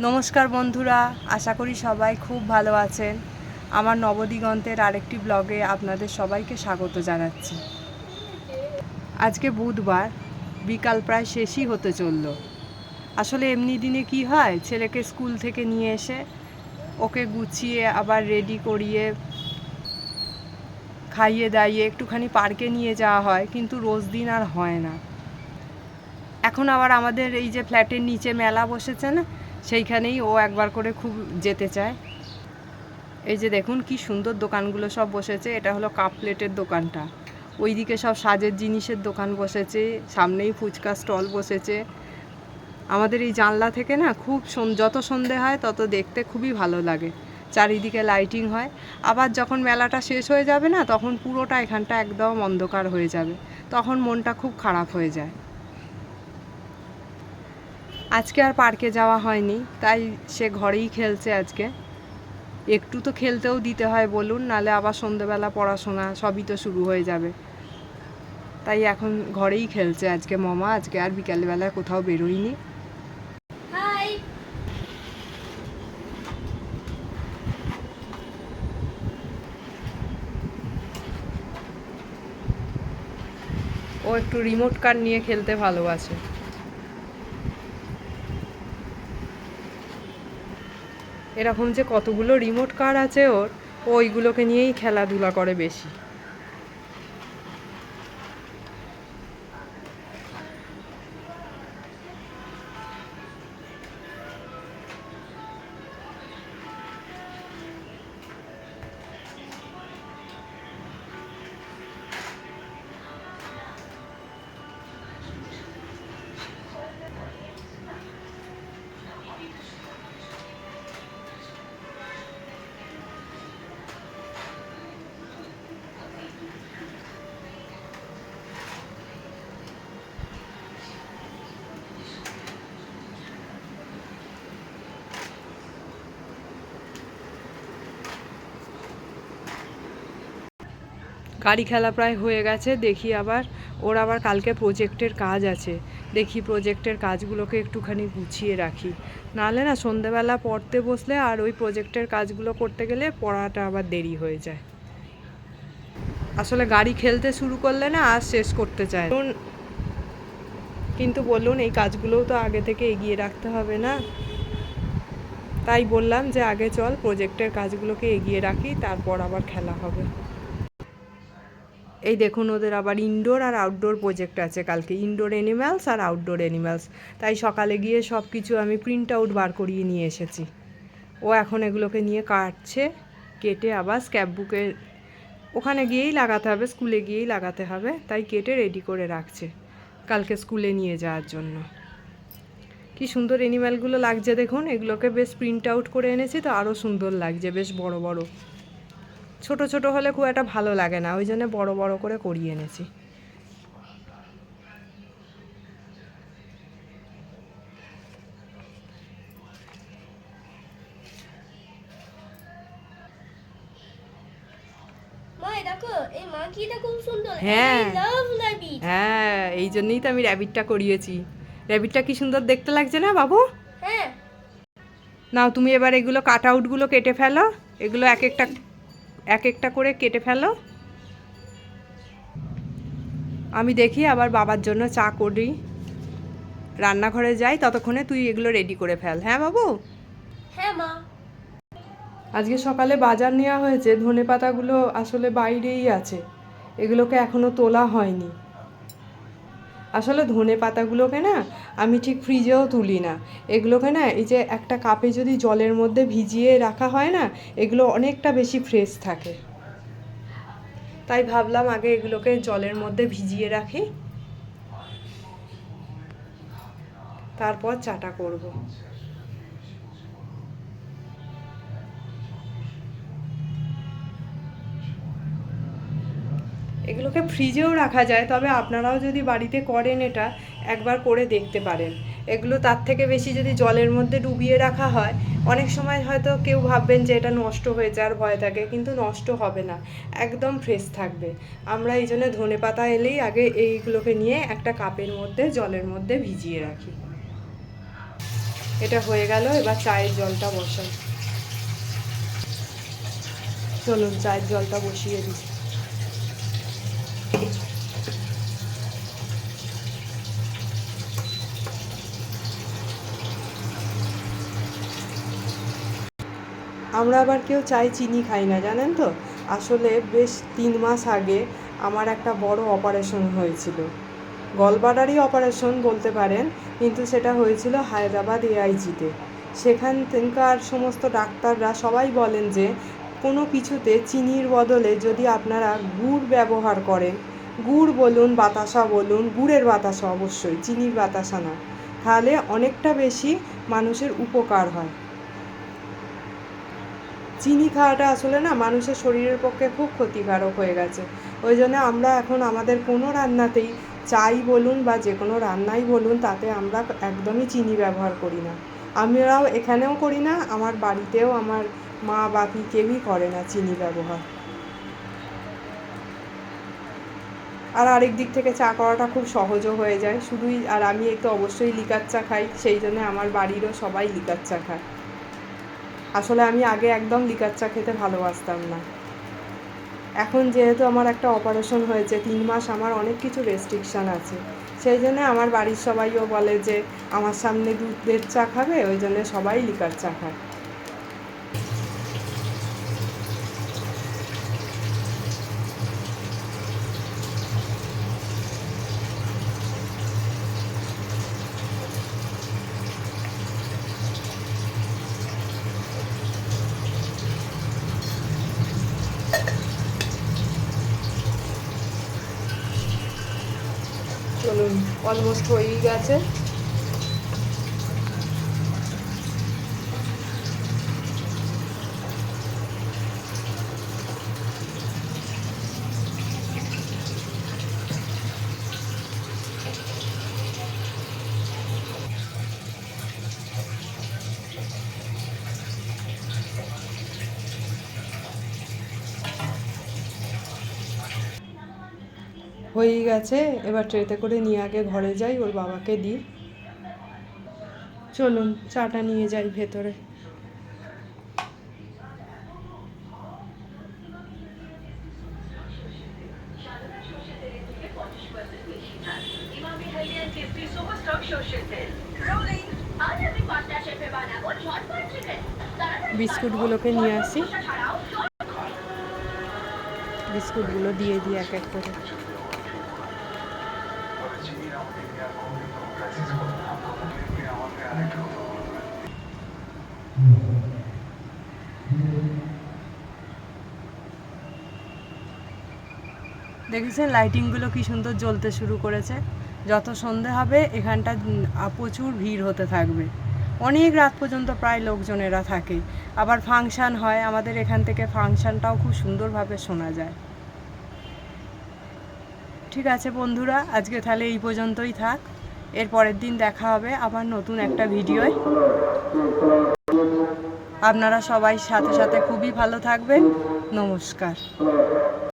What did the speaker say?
নমস্কার বন্ধুরা, আশা করি সবাই খুব ভালো আছেন। আমার নবদিগন্তের আরেকটি ব্লগে আপনাদের সবাইকে স্বাগত জানাচ্ছি। আজকে বুধবার, বিকাল প্রায় শেষই হতে চলল। আসলে এমনি দিনে কি হয়, ছেলেকে স্কুল থেকে নিয়ে এসে ওকে গুছিয়ে আবার রেডি করিয়ে খাইয়ে দাইয়ে একটুখানি পার্কে নিয়ে যাওয়া হয়, কিন্তু রোজ দিন আর হয় না। এখন আবার আমাদের এই যে ফ্ল্যাটের নিচে মেলা বসেছে না, সেইখানেই ও একবার করে খুব যেতে চায়। এই যে দেখুন কি সুন্দর দোকানগুলো সব বসেছে। এটা হলো কাপ প্লেটের দোকানটা। ওইদিকে সব সাজের জিনিসের দোকান বসেছে, সামনেই ফুচকা স্টল বসেছে। আমাদের এই জানলা থেকে না খুব যত সন্ধে হয় তত দেখতে খুবই ভালো লাগে। চারিদিকে লাইটিং হয়। আবার যখন মেলাটা শেষ হয়ে যাবে না, তখন পুরোটা এখানটা একদম অন্ধকার হয়ে যাবে। তখন মনটা খুব খারাপ হয়ে যায়। আজকে আর পার্কে যাওয়া হয়নি, তাই সে ঘরেই খেলছে আজকে। একটু তো খেলতেও দিতে হয় বলুন, নালে আবার সন্ধেবেলা পড়াশোনা সবই তো শুরু হয়ে যাবে। তাই এখন ঘরেই খেলছে আজকে মামা। আজকে আর বিকালবেলায় কোথাও বেরোয়নি। ও একটু রিমোট কার নিয়ে খেলতে ভালোবাসে। এরকম যে কতগুলো রিমোট কার আছে ওর, ও ওইগুলোকে নিয়েই খেলাধুলা করে বেশি। গাড়ি খেলা প্রায় হয়ে গেছে। দেখি আবার ওর আবার কালকে প্রজেক্টের কাজ আছে। দেখি প্রজেক্টের কাজগুলোকে একটুখানি গুছিয়ে রাখি, নাহলে না সন্ধেবেলা পড়তে বসলে আর ওই প্রজেক্টের কাজগুলো করতে গেলে পড়াটা আবার দেরি হয়ে যায়। আসলে গাড়ি খেলতে শুরু করলে না আর শেষ করতে চায় না। কিন্তু বলুন, এই কাজগুলোও তো আগে থেকে এগিয়ে রাখতে হবে না। তাই বললাম যে আগে চল প্রজেক্টের কাজগুলোকে এগিয়ে রাখি, তারপর আবার খেলা হবে। এই দেখুন, ওদের আবার ইনডোর আর আউটডোর প্রজেক্ট আছে কালকে। ইনডোর অ্যানিম্যালস আর আউটডোর অ্যানিম্যালস। তাই সকালে গিয়ে সব কিছু আমি প্রিন্ট আউট বার করিয়ে নিয়ে এসেছি। ও এখন এগুলোকে নিয়ে কাটছে, কেটে আবার স্ক্র্যাপ বুকে ওখানে গিয়েই লাগাতে হবে, স্কুলে গিয়েই লাগাতে হবে। তাই কেটে রেডি করে রাখছে কালকে স্কুলে নিয়ে যাওয়ার জন্য। কি সুন্দর অ্যানিম্যালগুলো লাগছে দেখুন। এগুলোকে বেশ প্রিন্ট আউট করে এনেছি তো আরও সুন্দর লাগছে, বেশ বড় বড়। ছোট ছোট হলে খুব একটা ভালো লাগে না, ওই জন্য বড় বড় করে করিয়ে এনেছি। হ্যাঁ হ্যাঁ, এই জন্যই তো আমি র্যাবিটটা করিয়েছি। র্যাবিটটা কি সুন্দর দেখতে লাগছে না বাবু? হ্যাঁ। নাও তুমি এবার এগুলো কাট আউটগুলো কেটে ফেলো। এগুলো এক একটা করে কেটে ফেলো। আমি দেখি আবার বাবার জন্য চা করি, রান্নাঘরে যাই। ততক্ষণে তুই এগুলো রেডি করে ফেল। হ্যাঁ বাবু? হ্যাঁ মা। আজকে সকালে বাজার নেওয়া হয়েছে। ধনেপাতাগুলো আসলে বাইরেই আছে, এগুলোকে এখনও তোলা হয়নি। আসলে ধনে পাতাগুলোকে না আমি ঠিক ফ্রিজেও তুলি না। এগুলোকে না এই যে একটা কাপে যদি জলের মধ্যে ভিজিয়ে রাখা হয় না, এগুলো অনেকটা বেশি ফ্রেশ থাকে। তাই ভাবলাম আগে এগুলোকে জলের মধ্যে ভিজিয়ে রাখি, তারপর চাটা করব। এগুলোকে ফ্রিজেও রাখা যায়, তবে আপনারাও যদি বাড়িতে করেন এটা একবার করে দেখতে পারেন। এগুলো তার থেকে বেশি যদি জলের মধ্যে ডুবিয়ে রাখা হয়, অনেক সময় হয়তো কেউ ভাববেন যে এটা নষ্ট হয়ে যাওয়ার ভয় থাকে, কিন্তু নষ্ট হবে না, একদম ফ্রেশ থাকবে। আমরা এই জন্য ধনেপাতা এলেই আগে এইগুলোকে নিয়ে একটা কাপের মধ্যে জলের মধ্যে ভিজিয়ে রাখি। এটা হয়ে গেল, এবার চায়ের জলটা বসাই। চলুন চায়ের জলটা বসিয়ে দিই। আমরা আবার কেউ চায়ে চিনি খাই না, জানেন তো। আসলে বেশ 3 মাস আগে আমার একটা বড় অপারেশন হয়েছিল, গলব্লাডারই অপারেশন বলতে পারেন, কিন্তু সেটা হয়েছিল হায়দ্রাবাদ এআইজিতে। সেখানকার সমস্ত ডাক্তাররা সবাই বলেন যে কোনো কিছুতে চিনির বদলে যদি আপনারা গুড় ব্যবহার করেন, গুড় বলুন বাতাসা বলুন, গুড়ের বাতাসা অবশ্যই, চিনির বাতাসা না, তাহলে অনেকটা বেশি মানুষের উপকার হয়। চিনি খাওয়াটা আসলে না মানুষের শরীরের পক্ষে খুব ক্ষতিকারক হয়ে গেছে। ওই জন্য আমরা এখন আমাদের কোনো রান্নাতেই, চাই বলুন বা যে কোনো রান্নাই বলুন, তাতে আমরা একদমই চিনি ব্যবহার করি না। আমরাও এখানেও করি না, আমার বাড়িতেও আমার মা বাপি কেউই করে না চিনি ব্যবহার। আর আরেক দিক থেকে চা করাটা খুব সহজও হয়ে যায় শুধুই। আর আমি তো অবশ্যই লিকার চা খাই, সেই জন্য আমার বাড়িরও সবাই লিকার চা খায়। আসলে আমি আগে একদম লিকার চা খেতে ভালোবাসতাম না। এখন যেহেতু আমার একটা অপারেশন হয়েছে, 3 মাস আমার অনেক কিছু রেস্ট্রিকশান আছে, সেই জন্য আমার বাড়ির সবাইও বলে যে আমার সামনে দুধের চা খাবে, ওই জন্য সবাই লিকার চা খায়। চলুন, অলমোস্ট হয়েই গেছে। হয়েই গেছে, এবার ট্রেতে করে নিয়ে আগে ঘরে যাই, ওর বাবাকে দিই। চলুন চাটা নিয়ে যাই ভেতরে। বিস্কুটগুলোকে নিয়ে আসি, বিস্কুটগুলো দিয়ে দিই এক এক করে। দেখেছেন লাইটিংগুলো কি সুন্দর জ্বলতে শুরু করেছে। যত সন্ধে হবে এখানটা প্রচুর ভিড় হতে থাকবে, অনেক রাত পর্যন্ত প্রায় লোকজনেরা থাকে। আবার ফাংশান হয় আমাদের এখান থেকে, ফাংশানটাও খুব সুন্দরভাবে শোনা যায়। ঠিক আছে বন্ধুরা, আজকে তাহলে এই পর্যন্তই থাক। এর পরের দিন দেখা হবে আবার নতুন একটা ভিডিওয়। আপনারা সবাই সাথে সাথে খুবই ভালো থাকবেন। নমস্কার।